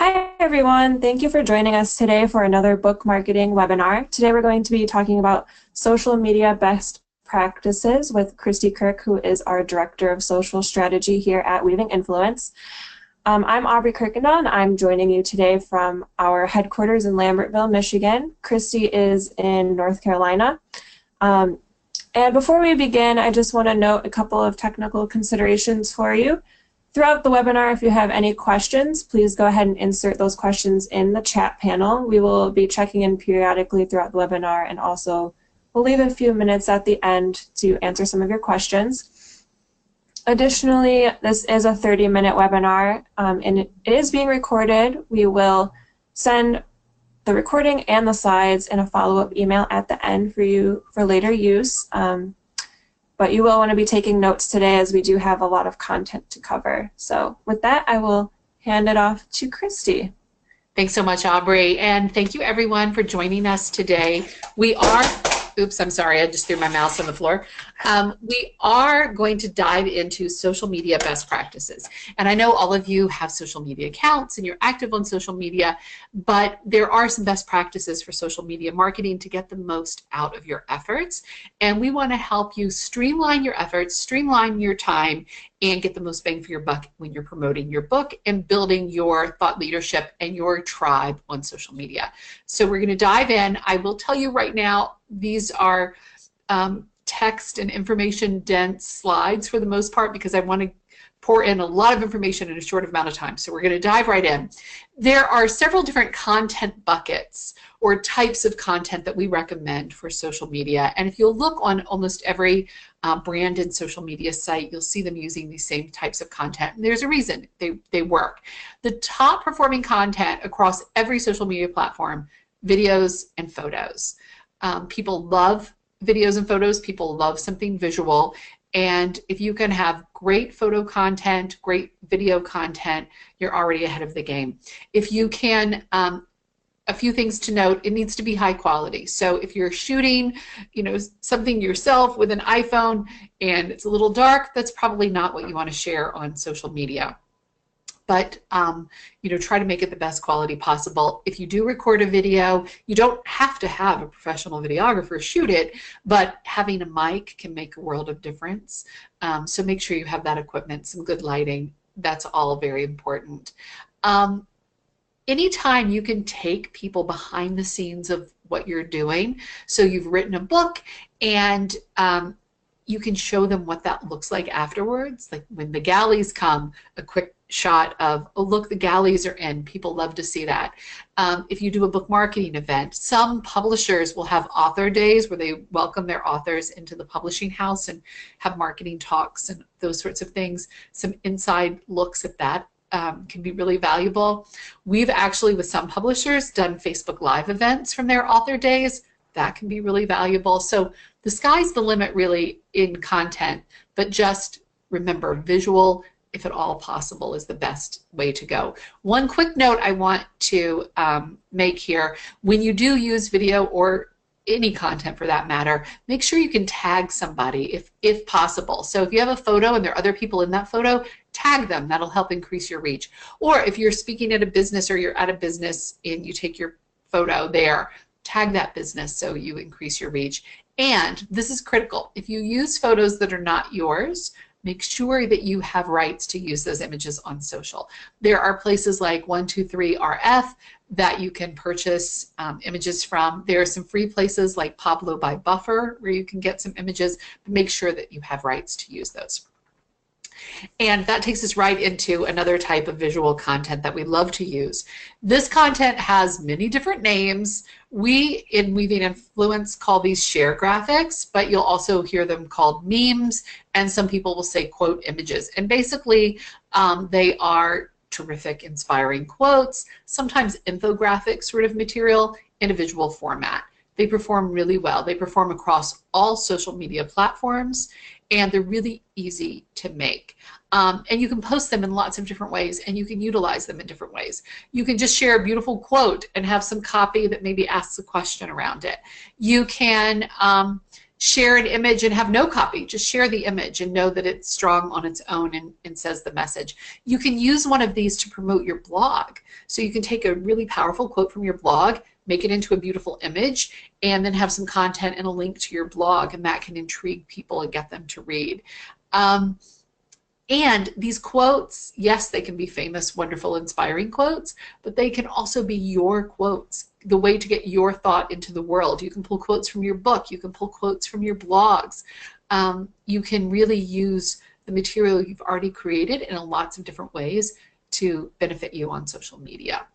Hi, everyone. Thank you for joining us today for another book marketing webinar. Today, we're going to be talking about social media best practices with Christy Kirk, who is our Director of Social Strategy here at Weaving Influence. I'm Aubrey Kirkendall. I'm joining you today from our headquarters in Lambertville, Michigan. Christy is in North Carolina. And before we begin, I just want to note a couple of technical considerations for you. Throughout the webinar, if you have any questions, please go ahead and insert those questions in the chat panel. We will be checking in periodically throughout the webinar, and also we'll leave a few minutes at the end to answer some of your questions. Additionally, this is a 30-minute webinar, and it is being recorded. We will send the recording and the slides in a follow-up email at the end for you for later use. But you will want to be taking notes today, as we do have a lot of content to cover. So with that, I will hand it off to Christy. Thanks so much, Aubrey, and thank you everyone for joining us today. We are, oops, I'm sorry, I just threw my mouse on the floor. We are going to dive into social media best practices. And I know all of you have social media accounts and you're active on social media, but there are some best practices for social media marketing to get the most out of your efforts. And we want to help you streamline your efforts, streamline your time, and get the most bang for your buck when you're promoting your book and building your thought leadership and your tribe on social media. So we're going to dive in. I will tell you right now, these are text and information dense slides for the most part, because I want to pour in a lot of information in a short amount of time. So we're going to dive right in. There are several different content buckets or types of content that we recommend for social media. And if you'll look on almost every branded social media site, you'll see them using these same types of content. And there's a reason they work. The top performing content across every social media platform: videos and photos. People love videos and photos. People love something visual. And if you can have great photo content, great video content, you're already ahead of the game. If you can, a few things to note: it needs to be high quality. So if you're shooting, something yourself with an iPhone and it's a little dark, that's probably not what you want to share on social media. But try to make it the best quality possible. If you do record a video, you don't have to have a professional videographer shoot it, but having a mic can make a world of difference. So make sure you have that equipment, some good lighting. That's all very important. Anytime you can take people behind the scenes of what you're doing. So you've written a book, and you can show them what that looks like afterwards. Like when the galleys come, a quick shot of, oh, look, the galleys are in. People love to see that. If you do a book marketing event, some publishers will have author days where they welcome their authors into the publishing house and have marketing talks and those sorts of things. Some inside looks at that can be really valuable. We've actually, with some publishers, done Facebook Live events from their author days. That can be really valuable. So the sky's the limit, really, in content, but just remember, visual, if at all possible, is the best way to go. One quick note I want to make here: when you do use video, or any content for that matter, make sure you can tag somebody if possible. So if you have a photo and there are other people in that photo, tag them. That'll help increase your reach. Or if you're speaking at a business, or you're at a business and you take your photo there, tag that business so you increase your reach. And this is critical: if you use photos that are not yours, make sure that you have rights to use those images on social. There are places like 123RF that you can purchase images from. There are some free places like Pablo by Buffer where you can get some images, but make sure that you have rights to use those. And that takes us right into another type of visual content that we love to use. This content has many different names. We, in Weaving Influence, call these share graphics, but you'll also hear them called memes, and some people will say quote images. And basically, they are terrific, inspiring quotes, sometimes infographic sort of material in a visual format. They perform really well. They perform across all social media platforms, and they're really easy to make. And you can post them in lots of different ways, and you can utilize them in different ways. You can just share a beautiful quote and have some copy that maybe asks a question around it. You can share an image and have no copy. Just share the image and know that it's strong on its own and says the message. You can use one of these to promote your blog. So you can take a really powerful quote from your blog, make it into a beautiful image, and then have some content and a link to your blog, and that can intrigue people and get them to read. And these quotes, yes, they can be famous, wonderful, inspiring quotes, but they can also be your quotes, the way to get your thought into the world. You can pull quotes from your book. You can pull quotes from your blogs. You can really use the material you've already created in lots of different ways to benefit you on social media.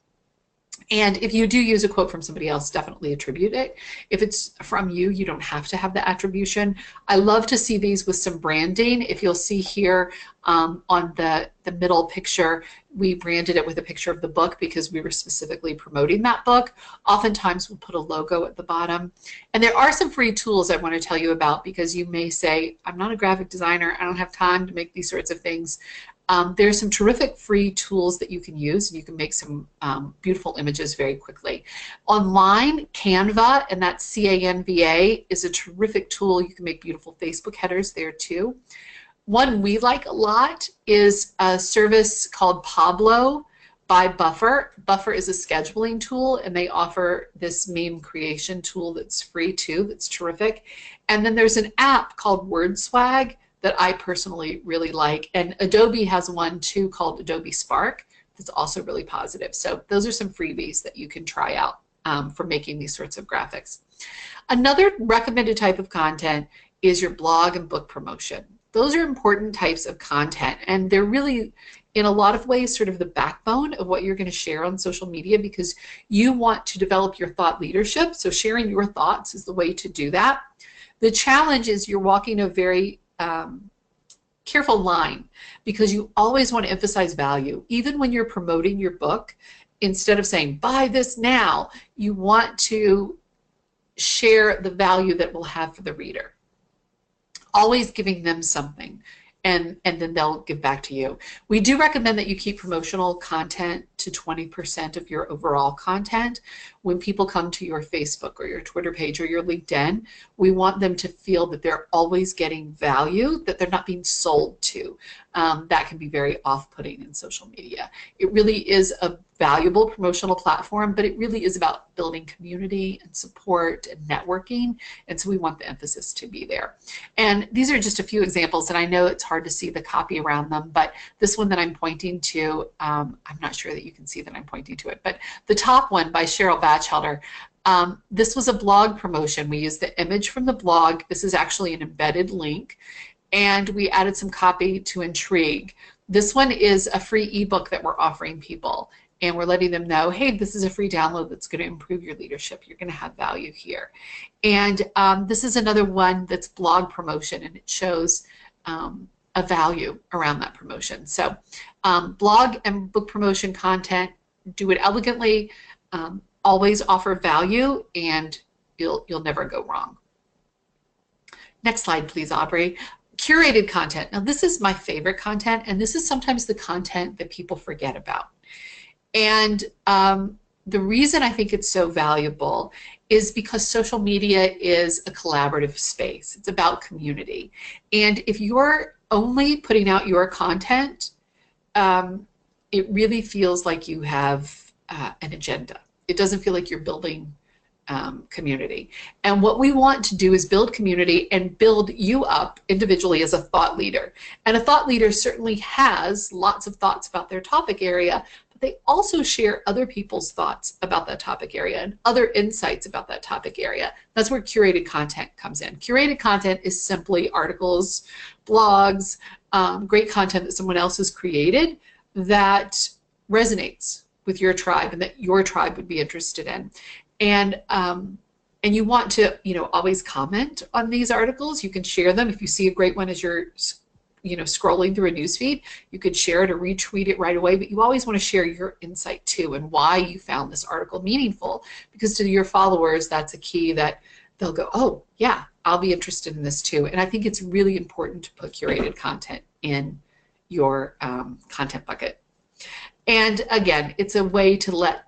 And if you do use a quote from somebody else, definitely attribute it. If it's from you, you don't have to have the attribution. I love to see these with some branding. If you'll see here on the middle picture, we branded it with a picture of the book because we were specifically promoting that book. Oftentimes we'll put a logo at the bottom. And there are some free tools I want to tell you about, because you may say, I'm not a graphic designer, I don't have time to make these sorts of things. There's some terrific free tools that you can use, and you can make some beautiful images very quickly. Online, Canva, and that's C-A-N-V-A, is a terrific tool. You can make beautiful Facebook headers there too. One we like a lot is a service called Pablo by Buffer. Buffer is a scheduling tool, and they offer this meme creation tool that's free too, that's terrific. And then there's an app called WordSwag that I personally really like, and Adobe has one too called Adobe Spark that's also really positive. So those are some freebies that you can try out for making these sorts of graphics. Another recommended type of content is your blog and book promotion. Those are important types of content, and they're really, in a lot of ways, sort of the backbone of what you're going to share on social media, because you want to develop your thought leadership. So sharing your thoughts is the way to do that. The challenge is you're walking a very careful line, because you always want to emphasize value. Even when you're promoting your book, instead of saying buy this now, you want to share the value that will have for the reader. Always giving them something, and then they'll give back to you. We do recommend that you keep promotional content to 20% of your overall content. When people come to your Facebook or your Twitter page or your LinkedIn, we want them to feel that they're always getting value, that they're not being sold to. That can be very off-putting in social media. It really is a valuable promotional platform, but it really is about building community and support and networking, and so we want the emphasis to be there. And these are just a few examples, and I know it's hard to see the copy around them, but this one that I'm pointing to, I'm not sure that you can see that I'm pointing to it, but the top one by Cheryl Batchelder, this was a blog promotion. We used the image from the blog. This is actually an embedded link, and we added some copy to intrigue. This one is a free ebook that we're offering people, and we're letting them know, hey, this is a free download that's going to improve your leadership. You're going to have value here. And this is another one that's blog promotion, and it shows a value around that promotion. So blog and book promotion content, do it elegantly, always offer value, and you'll never go wrong. Next slide, please, Aubrey. Curated content. Now, this is my favorite content, and this is sometimes the content that people forget about. And the reason I think it's so valuable is because social media is a collaborative space. It's about community. And if you're only putting out your content, it really feels like you have an agenda. It doesn't feel like you're building community. And what we want to do is build community and build you up individually as a thought leader. And a thought leader certainly has lots of thoughts about their topic area, but they also share other people's thoughts about that topic area and other insights about that topic area. That's where curated content comes in. Curated content is simply articles, blogs, great content that someone else has created that resonates with your tribe and that your tribe would be interested in. And you want to, always comment on these articles. You can share them. If you see a great one as you're, scrolling through a newsfeed, you could share it or retweet it right away, but you always want to share your insight too and why you found this article meaningful, because to your followers, that's a key that they'll go, oh yeah, I'll be interested in this too. And I think it's really important to put curated content in your content bucket. And again, it's a way to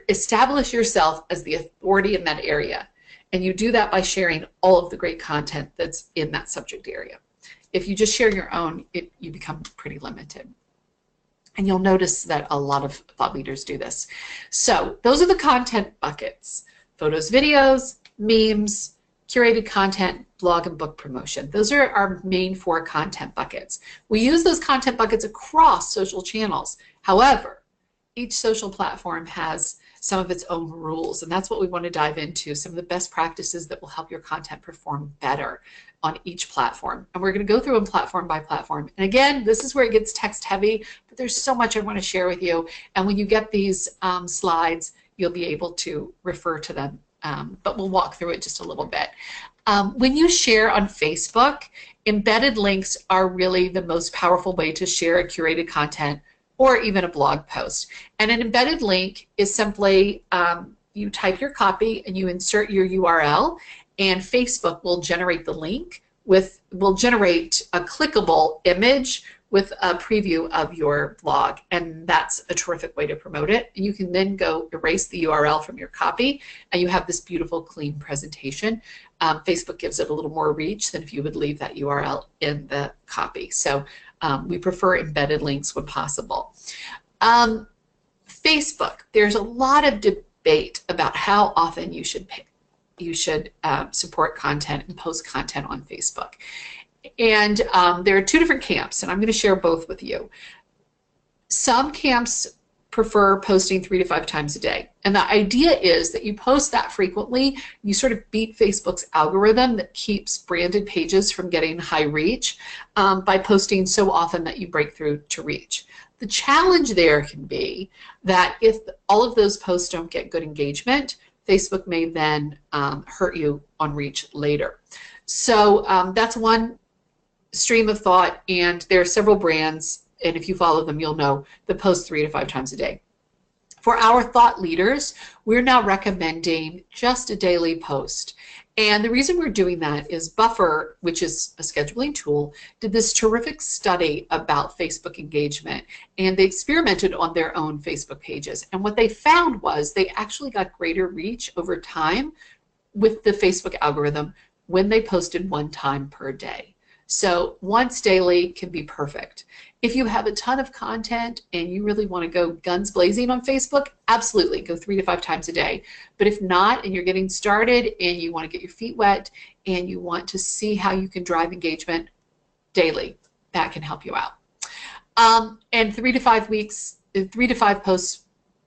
establish yourself as the authority in that area. And you do that by sharing all of the great content that's in that subject area. If you just share your own, you become pretty limited. And you'll notice that a lot of thought leaders do this. So those are the content buckets: photos, videos, memes, curated content, blog, and book promotion. Those are our main 4 content buckets. We use those content buckets across social channels. However, each social platform has some of its own rules, and that's what we want to dive into, some of the best practices that will help your content perform better on each platform. And we're going to go through them platform by platform. And again, this is where it gets text heavy, but there's so much I want to share with you. And when you get these slides, you'll be able to refer to them, but we'll walk through it just a little bit. When you share on Facebook, embedded links are really the most powerful way to share a curated content or even a blog post. And an embedded link is simply you type your copy and you insert your URL, and Facebook will generate the link will generate a clickable image with a preview of your blog, and that's a terrific way to promote it. And you can then go erase the URL from your copy, and you have this beautiful, clean presentation. Facebook gives it a little more reach than if you would leave that URL in the copy. So we prefer embedded links when possible. Facebook, there's a lot of debate about how often you should support content and post content on Facebook. And there are 2 different camps, and I'm going to share both with you. Some camps prefer posting 3 to 5 times a day. And the idea is that you post that frequently, you sort of beat Facebook's algorithm that keeps branded pages from getting high reach by posting so often that you break through to reach. The challenge there can be that if all of those posts don't get good engagement, Facebook may then hurt you on reach later. So that's one stream of thought, and there are several brands, and if you follow them, you'll know, that post 3 to 5 times a day. For our thought leaders, we're now recommending just a daily post. And the reason we're doing that is Buffer, which is a scheduling tool, did this terrific study about Facebook engagement, and they experimented on their own Facebook pages. And what they found was they actually got greater reach over time with the Facebook algorithm when they posted 1 time per day. So once daily can be perfect. If you have a ton of content and you really want to go guns blazing on Facebook, absolutely go 3 to 5 times a day. But if not, and you're getting started and you want to get your feet wet and you want to see how you can drive engagement daily, that can help you out. And 3 to 5 posts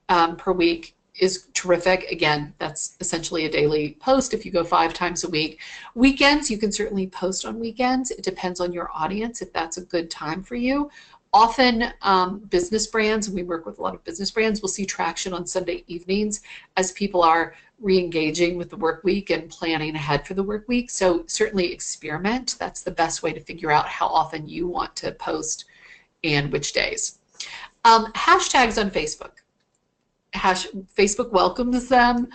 per week is terrific. Again, that's essentially a daily post if you go 5 times a week. Weekends, you can certainly post on weekends. It depends on your audience if that's a good time for you. Often business brands, and we work with a lot of business brands, will see traction on Sunday evenings as people are re-engaging with the work week and planning ahead for the work week. So certainly experiment. That's the best way to figure out how often you want to post and which days. Hashtags on Facebook. Facebook welcomes them.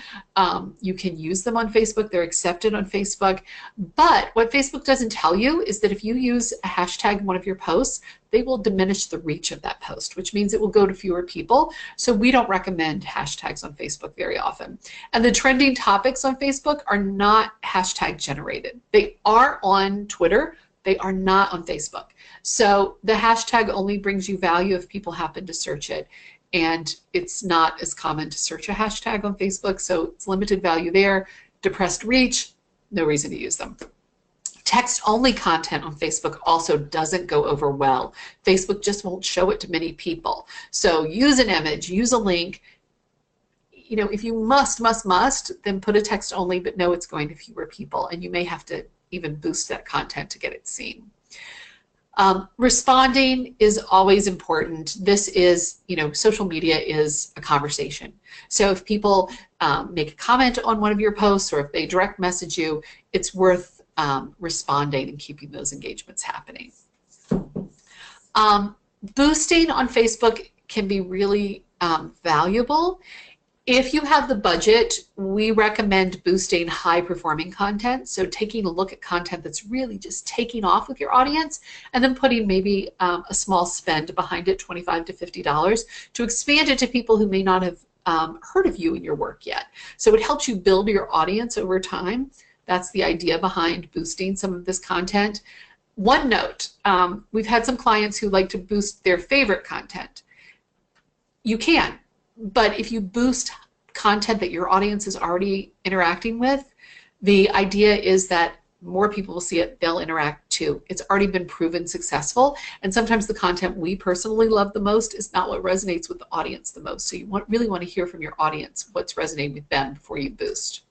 You can use them on Facebook. They're accepted on Facebook. But what Facebook doesn't tell you is that if you use a hashtag in one of your posts, they will diminish the reach of that post, which means it will go to fewer people. So we don't recommend hashtags on Facebook very often. And the trending topics on Facebook are not hashtag generated. They are on Twitter. They are not on Facebook. So the hashtag only brings you value if people happen to search it. And it's not as common to search a hashtag on Facebook, so it's limited value there. Depressed reach, no reason to use them. Text-only content on Facebook also doesn't go over well. Facebook just won't show it to many people. So use an image, use a link. You know, if you must, then put a text-only, but know it's going to fewer people, and you may have to even boost that content to get it seen. Responding is always important. This is, you know, social media is a conversation. So if people make a comment on one of your posts or if they direct message you, it's worth responding and keeping those engagements happening. Boosting on Facebook can be really valuable. If you have the budget, we recommend boosting high-performing content, so taking a look at content that's really just taking off with your audience and then putting maybe a small spend behind it, $25 to $50, to expand it to people who may not have heard of you and your work yet. So it helps you build your audience over time. That's the idea behind boosting some of this content. One note, we've had some clients who like to boost their favorite content. You can, but if you boost content that your audience is already interacting with, the idea is that more people will see it, they'll interact too. It's already been proven successful, and sometimes the content we personally love the most is not what resonates with the audience the most. So you really want to hear from your audience what's resonating with them before you boost.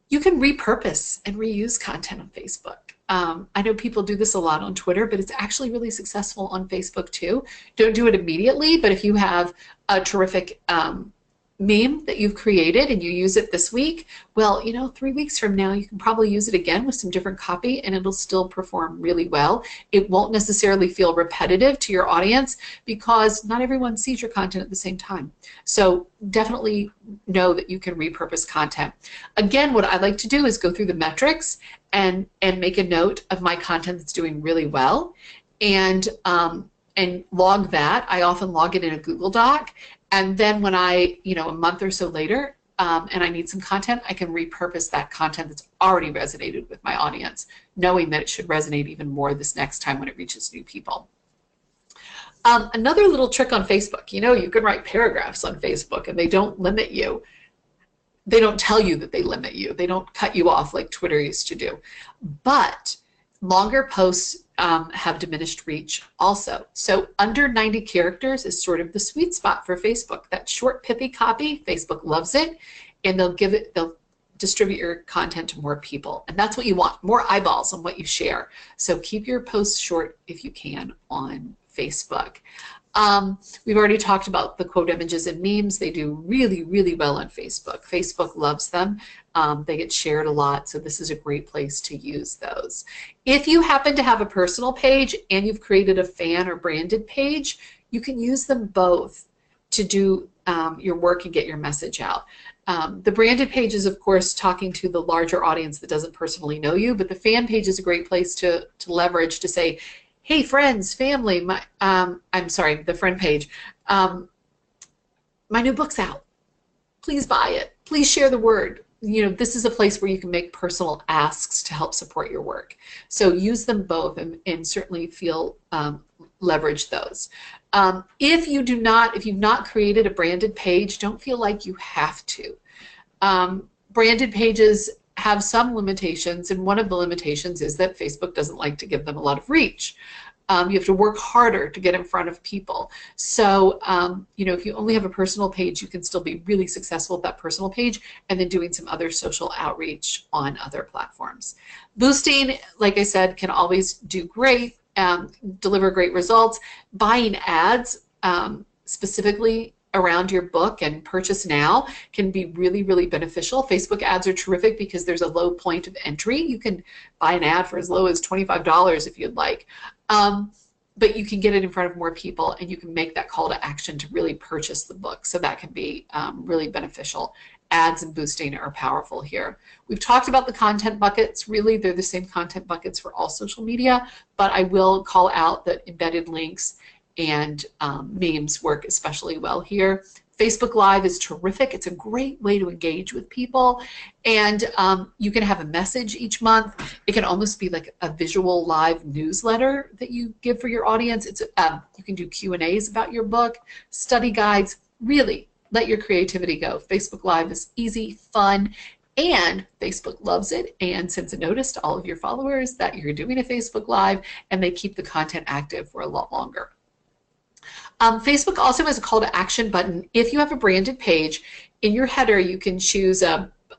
You can repurpose and reuse content on Facebook. I know people do this a lot on Twitter, but it's actually really successful on Facebook too. Don't do it immediately, but if you have a terrific meme that you've created and you use it this week, well, 3 weeks from now you can probably use it again with some different copy and it'll still perform really well. It won't necessarily feel repetitive to your audience because not everyone sees your content at the same time. So definitely know that you can repurpose content. Again, what I like to do is go through the metrics and make a note of my content that's doing really well and log that. I often log it in a Google Doc. And then when a month or so later, and I need some content, I can repurpose that content that's already resonated with my audience, knowing that it should resonate even more this next time when it reaches new people. Another little trick on Facebook, you can write paragraphs on Facebook and they don't limit you. They don't tell you that they limit you. They don't cut you off like Twitter used to do. But longer posts have diminished reach also. So under 90 characters is sort of the sweet spot for Facebook. That short, pithy copy, Facebook loves it, and they'll distribute your content to more people. And that's what you want, more eyeballs on what you share. So keep your posts short if you can on Facebook. We've already talked about the quote images and memes. They do really, really well on Facebook. Facebook loves them. They get shared a lot, so this is a great place to use those. If you happen to have a personal page and you've created a fan or branded page, you can use them both to do your work and get your message out. The branded page is, of course, talking to the larger audience that doesn't personally know you, but the fan page is a great place to leverage to say, hey, friends, family, the friend page, my new book's out. Please buy it. Please share the word. This is a place where you can make personal asks to help support your work. So use them both and certainly leverage those. If you've not created a branded page, don't feel like you have to. Branded pages have some limitations, and one of the limitations is that Facebook doesn't like to give them a lot of reach. You have to work harder to get in front of people. So, if you only have a personal page, you can still be really successful with that personal page and then doing some other social outreach on other platforms. Boosting, like I said, can always do great, deliver great results. Buying ads, specifically around your book and purchase now, can be really, really beneficial. Facebook ads are terrific because there's a low point of entry. You can buy an ad for as low as $25 if you'd like. But you can get it in front of more people and you can make that call to action to really purchase the book. So that can be really beneficial. Ads and boosting are powerful here. We've talked about the content buckets. Really, they're the same content buckets for all social media, but I will call out that embedded links and memes work especially well here. Facebook Live is terrific. It's a great way to engage with people, and you can have a message each month. It can almost be like a visual live newsletter that you give for your audience. You can do Q&As about your book, study guides. Really, let your creativity go. Facebook Live is easy, fun, and Facebook loves it and sends a notice to all of your followers that you're doing a Facebook Live, and they keep the content active for a lot longer. Facebook also has a call to action button. If you have a branded page, in your header you can choose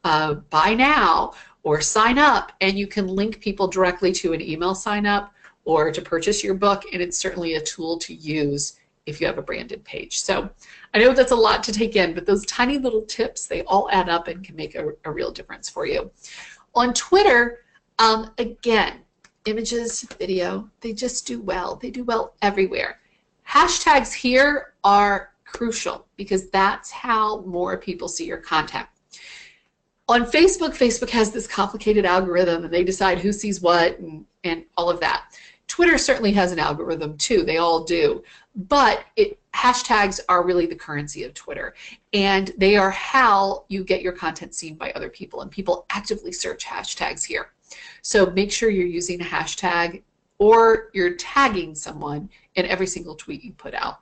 buy now or sign up, and you can link people directly to an email sign up or to purchase your book, and it's certainly a tool to use if you have a branded page. So I know that's a lot to take in, but those tiny little tips, they all add up and can make a real difference for you. On Twitter, again, images, video, they just do well. They do well everywhere. Hashtags here are crucial because that's how more people see your content. On Facebook, Facebook has this complicated algorithm and they decide who sees what and all of that. Twitter certainly has an algorithm too, they all do, but hashtags are really the currency of Twitter, and they are how you get your content seen by other people, and people actively search hashtags here. So make sure you're using a hashtag or you're tagging someone in every single tweet you put out.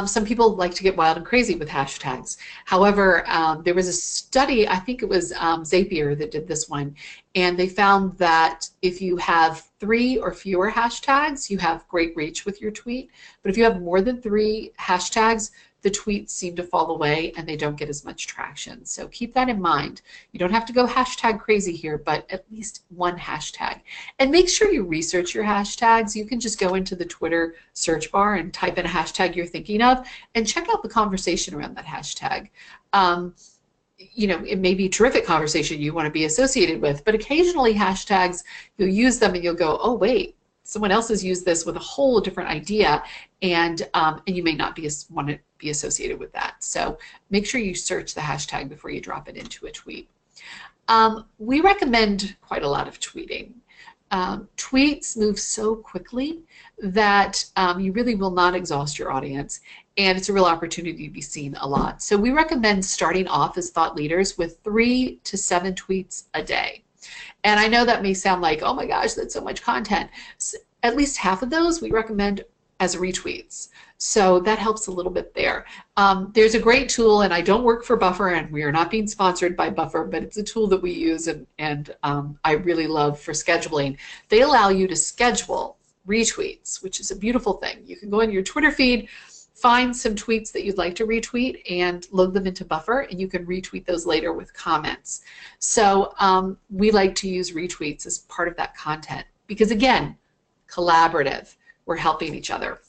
Some people like to get wild and crazy with hashtags. However, there was a study, I think it was Zapier that did this one, and they found that if you have 3 or fewer hashtags, you have great reach with your tweet. But if you have more than 3 hashtags, the tweets seem to fall away and they don't get as much traction. So keep that in mind. You don't have to go hashtag crazy here, but at least one hashtag. And make sure you research your hashtags. You can just go into the Twitter search bar and type in a hashtag you're thinking of and check out the conversation around that hashtag. You know, it may be a terrific conversation you want to be associated with, but occasionally hashtags, you'll use them and you'll go, oh wait, someone else has used this with a whole different idea, and you may not want to be associated with that. So make sure you search the hashtag before you drop it into a tweet. We recommend quite a lot of tweeting. Tweets move so quickly that you really will not exhaust your audience, and it's a real opportunity to be seen a lot. So we recommend starting off as thought leaders with 3 to 7 tweets a day. And I know that may sound like, oh my gosh, that's so much content. At least half of those we recommend as retweets. So that helps a little bit there. There's a great tool, and I don't work for Buffer, and we are not being sponsored by Buffer, but it's a tool that we use and I really love for scheduling. They allow you to schedule retweets, which is a beautiful thing. You can go into your Twitter feed, find some tweets that you'd like to retweet and load them into Buffer, and you can retweet those later with comments. So we like to use retweets as part of that content because, again, collaborative. We're helping each other.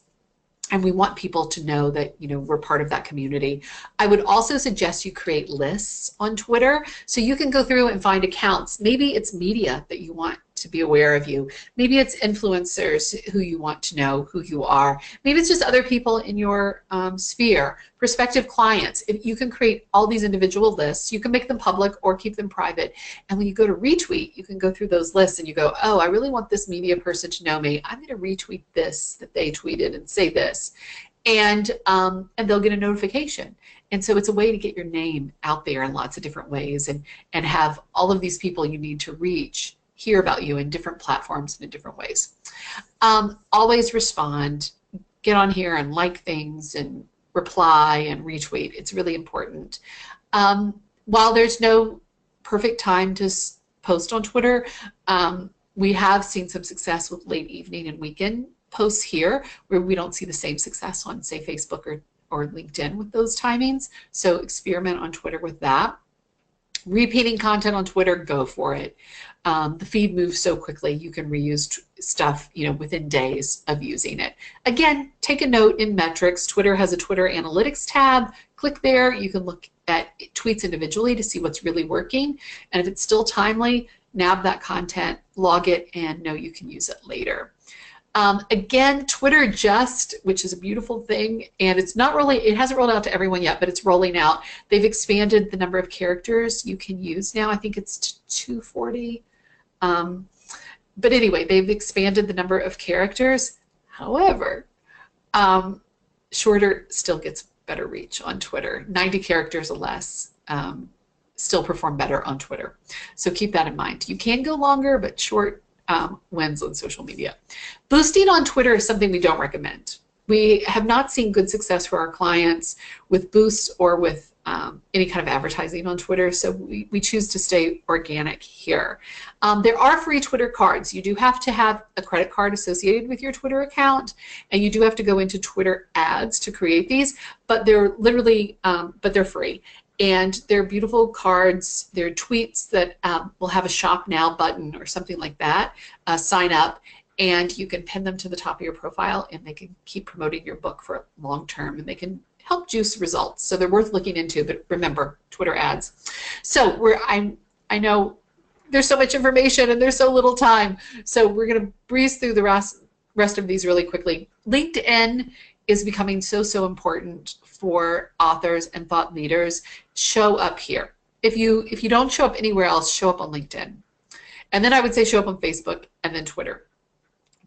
And we want people to know that, you know, we're part of that community. I would also suggest you create lists on Twitter so you can go through and find accounts. Maybe it's media that you want to be aware of you. Maybe it's influencers who you want to know who you are. Maybe it's just other people in your sphere, prospective clients. If you can create all these individual lists, you can make them public or keep them private. And when you go to retweet, you can go through those lists and you go, oh, I really want this media person to know me. I'm going to retweet this that they tweeted and say this. And they'll get a notification. And so it's a way to get your name out there in lots of different ways and have all of these people you need to reach hear about you in different platforms and in different ways. Always respond. Get on here and like things and reply and retweet. It's really important. While there's no perfect time to post on Twitter, we have seen some success with late evening and weekend posts here where we don't see the same success on, say, Facebook or LinkedIn with those timings. So experiment on Twitter with that. Repeating content on Twitter, go for it. The feed moves so quickly, you can reuse stuff, you know, within days of using it. Again, take a note in metrics. Twitter has a Twitter Analytics tab. Click there. You can look at tweets individually to see what's really working. And if it's still timely, nab that content, log it, and know you can use it later. Again, Twitter which is a beautiful thing, and it hasn't rolled out to everyone yet, but it's rolling out. They've expanded the number of characters you can use now. I think it's 240. But anyway, they've expanded the number of characters. However, shorter still gets better reach on Twitter. 90 characters or less still perform better on Twitter. So keep that in mind. You can go longer, but short wins on social media. Boosting on Twitter is something we don't recommend. We have not seen good success for our clients with boosts or with any kind of advertising on Twitter, so we choose to stay organic here. There are free Twitter cards. You do have to have a credit card associated with your Twitter account, and you do have to go into Twitter ads to create these, but they're literally, but they're free. And they're beautiful cards. They're tweets that will have a shop now button or something like that. Sign up, and you can pin them to the top of your profile, and they can keep promoting your book for long term, and they can help juice results. So they're worth looking into, but remember, Twitter ads. So I know there's so much information and there's so little time, so we're going to breeze through the rest of these really quickly. LinkedIn is becoming so important for authors and thought leaders. Show up here. If you don't show up anywhere else, show up on LinkedIn. And then I would say show up on Facebook and then Twitter.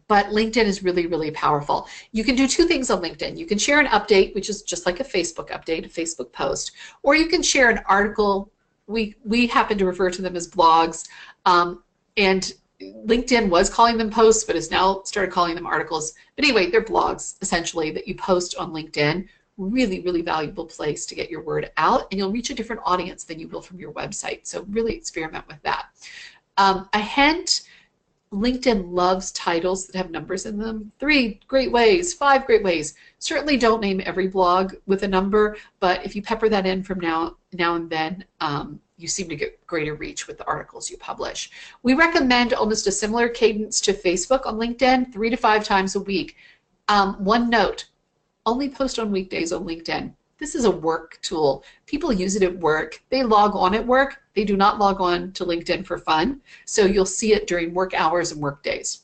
But LinkedIn is really, really powerful. You can do two things on LinkedIn. You can share an update, which is just like a Facebook update, a Facebook post, or you can share an article. We happen to refer to them as blogs, and LinkedIn was calling them posts, but has now started calling them articles. But anyway, they're blogs, essentially, that you post on LinkedIn. Really, really valuable place to get your word out, and you'll reach a different audience than you will from your website. So really experiment with that. A hint, LinkedIn loves titles that have numbers in them. 3 great ways, 5 great ways. Certainly don't name every blog with a number, but if you pepper that in from now and then, you seem to get greater reach with the articles you publish. We recommend almost a similar cadence to Facebook on LinkedIn, 3 to 5 times a week. One note, only post on weekdays on LinkedIn. This is a work tool. People use it at work. They log on at work. They do not log on to LinkedIn for fun. So you'll see it during work hours and work days.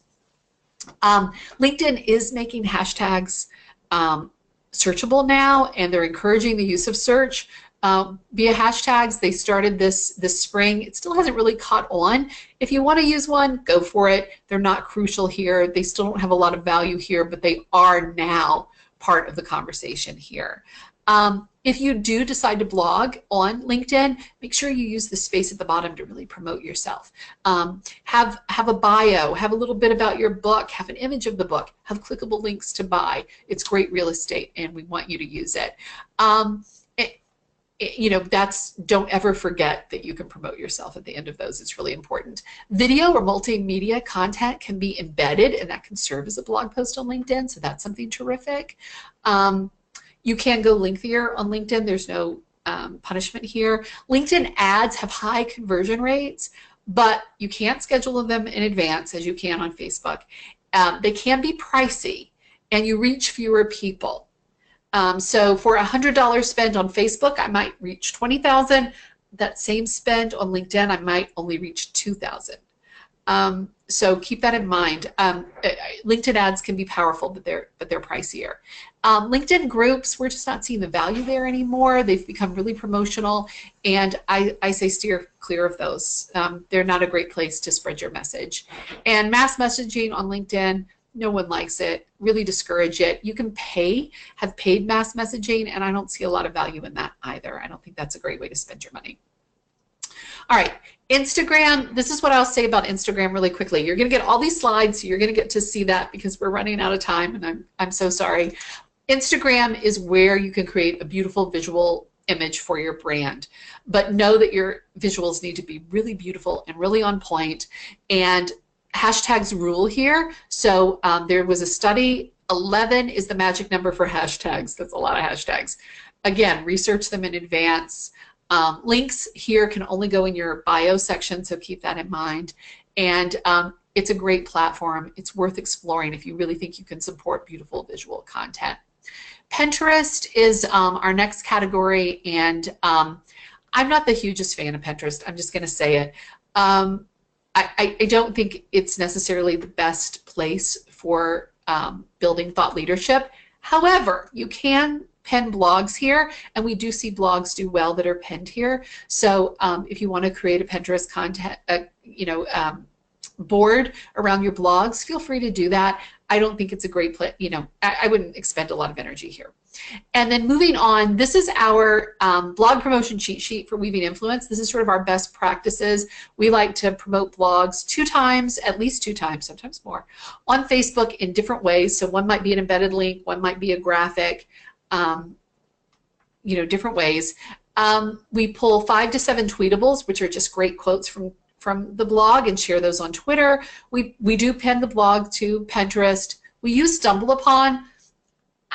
LinkedIn is making hashtags searchable now, and they're encouraging the use of search via hashtags. They started this spring. It still hasn't really caught on. If you want to use one, go for it. They're not crucial here. They still don't have a lot of value here, but they are now part of the conversation here. If you do decide to blog on LinkedIn, make sure you use the space at the bottom to really promote yourself. Have a bio, have a little bit about your book, have an image of the book, have clickable links to buy. It's great real estate, and we want you to use it. You know, don't ever forget that you can promote yourself at the end of those. It's really important. Video or multimedia content can be embedded, and that can serve as a blog post on LinkedIn, so that's something terrific. You can go lengthier on LinkedIn. There's no punishment here. LinkedIn ads have high conversion rates, but you can't schedule them in advance as you can on Facebook. They can be pricey, and you reach fewer people. So for $100 spent on Facebook, I might reach 20,000. That same spend on LinkedIn, I might only reach 2,000. So keep that in mind. LinkedIn ads can be powerful, but they're pricier. LinkedIn groups, we're just not seeing the value there anymore. They've become really promotional, and I say steer clear of those. They're not a great place to spread your message. And mass messaging on LinkedIn, no one likes it. Really discourage it. You can have paid mass messaging, and I don't see a lot of value in that either. I don't think that's a great way to spend your money. All right, Instagram, this is what I'll say about Instagram really quickly. You're going to get all these slides, so you're going to get to see that because we're running out of time, and I'm so sorry. Instagram is where you can create a beautiful visual image for your brand, but know that your visuals need to be really beautiful and really on point, and hashtags rule here. So there was a study, 11 is the magic number for hashtags. That's a lot of hashtags. Again, research them in advance. Links here can only go in your bio section, so keep that in mind. And it's a great platform. It's worth exploring if you really think you can support beautiful visual content. Pinterest is our next category, and I'm not the hugest fan of Pinterest. I'm just going to say it. I don't think it's necessarily the best place for building thought leadership. However, you can pin blogs here, and we do see blogs do well that are pinned here. So if you want to create a Pinterest content, board around your blogs, feel free to do that. I don't think it's a great place. I wouldn't expend a lot of energy here. And then moving on, this is our blog promotion cheat sheet for Weaving Influence. This is sort of our best practices. We like to promote blogs 2 times, at least 2 times, sometimes more, on Facebook in different ways. So one might be an embedded link, one might be a graphic, different ways. We pull 5 to 7 tweetables, which are just great quotes from the blog, and share those on Twitter. We do pin the blog to Pinterest. We use StumbleUpon.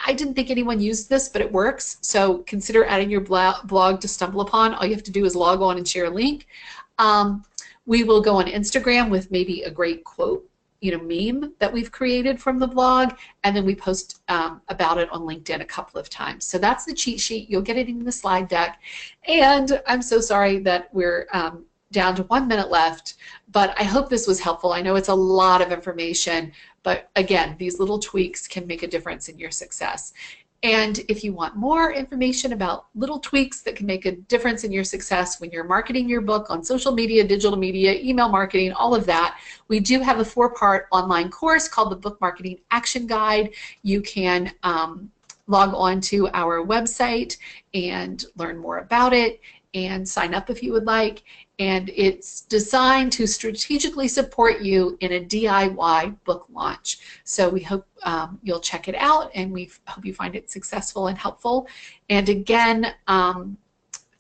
I didn't think anyone used this, but it works. So consider adding your blog to StumbleUpon. All you have to do is log on and share a link. We will go on Instagram with maybe a great quote, meme that we've created from the blog, and then we post about it on LinkedIn a couple of times. So that's the cheat sheet. You'll get it in the slide deck. And I'm so sorry that we're down to 1 minute left, but I hope this was helpful. I know it's a lot of information, but again, these little tweaks can make a difference in your success. And if you want more information about little tweaks that can make a difference in your success when you're marketing your book on social media, digital media, email marketing, all of that, we do have a 4-part online course called the Book Marketing Action Guide. You can log on to our website and learn more about it and sign up if you would like. And it's designed to strategically support you in a DIY book launch. So we hope you'll check it out, and we hope you find it successful and helpful. And again,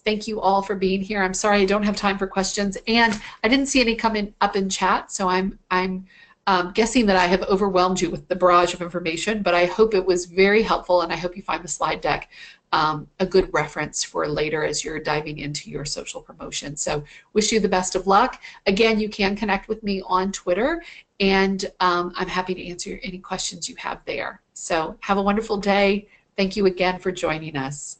thank you all for being here. I'm sorry I don't have time for questions, and I didn't see any coming up in chat, so I'm guessing that I have overwhelmed you with the barrage of information, but I hope it was very helpful, and I hope you find the slide deck a good reference for later as you're diving into your social promotion. So wish you the best of luck. Again, you can connect with me on Twitter, and I'm happy to answer any questions you have there. So have a wonderful day. Thank you again for joining us.